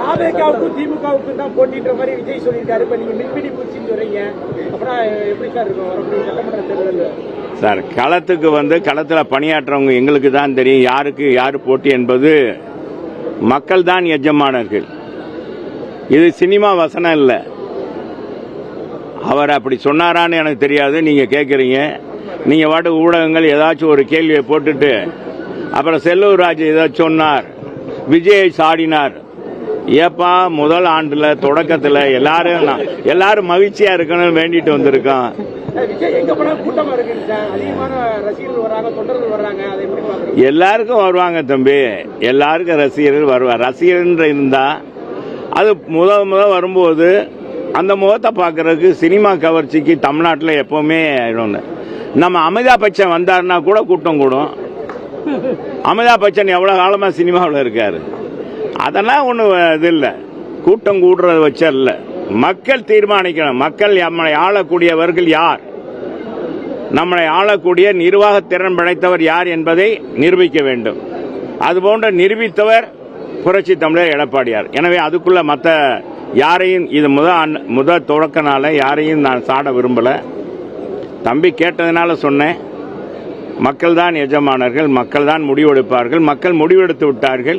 தாவேகாவுக்கும் திமுகவுக்கும் தான் போட்டின்ற மாதிரி விஜய் சொல்லியிருக்காரு. இப்ப நீங்க மின்பிடி பூச்சின்னு சொல்றீங்க, அப்புறம் எப்படி சார் இருக்கும் வரக்கூடிய சட்டமன்ற தேர்தல்? சார், களத்துக்கு களத்தில் பணியாற்றவங்க எங்களுக்கு தான் தெரியும் யாருக்கு யார் போட்டி என்பது. மக்கள் தான் எஜமானர்கள். இது சினிமா வசனம் இல்லை. அவர் அப்படி சொன்னாரான்னு எனக்கு தெரியாது. நீங்க கேட்குறீங்க, நீங்க வாட்டு ஊடகங்கள் ஏதாச்சும் ஒரு கேள்வியை போட்டுட்டு அப்புறம் செல்லூர் ராஜ் ஏதாச்சும் சொன்னார், விஜய் சாடினார். ஏப்பா, முதல் ஆண்டுல தொடக்கத்தில் எல்லாரும் மகிழ்ச்சியா இருக்கணும்னு வேண்டிட்டு வந்திருக்கோம். எல்லாருக்கும் வருவாங்க தம்பி, எல்லாருக்கும் ரசிகர்கள் வருவார். ரசிகர்கள் இருந்தா அது முதல் வரும்போது அந்த முகத்தை பார்க்கறதுக்கு சினிமா கவர்ச்சிக்கு தமிழ்நாட்டில் எப்பவுமே நம்ம அமிதாப் பச்சன் வந்தாருன்னா கூட கூட்டம் கூடும். அமிதாப் பச்சன் எவ்வளவு காலமா சினிமாவில் இருக்காரு. அதெல்லாம் ஒன்றும் இது இல்லை, கூட்டம் கூடுறது வச்சல்ல. மக்கள் தீர்மானிக்கணும். மக்கள் நம்மளை ஆளக்கூடியவர்கள் யார், நம்மளை ஆளக்கூடிய நிர்வாக திறன் படைத்தவர் யார் என்பதை நிரூபிக்க வேண்டும். அதுபோன்ற நிரூபித்தவர் புரட்சி தமிழர் எடப்பாடியார். எனவே அதுக்குள்ள மற்ற யாரையும், இது முதல் தொடக்க நாள யாரையும் நான் சாட விரும்பல. தம்பி கேட்டதுனால சொன்னேன். மக்கள் தான் எஜமானர்கள், மக்கள் தான் முடிவெடுப்பார்கள். மக்கள் முடிவெடுத்து விட்டார்கள்.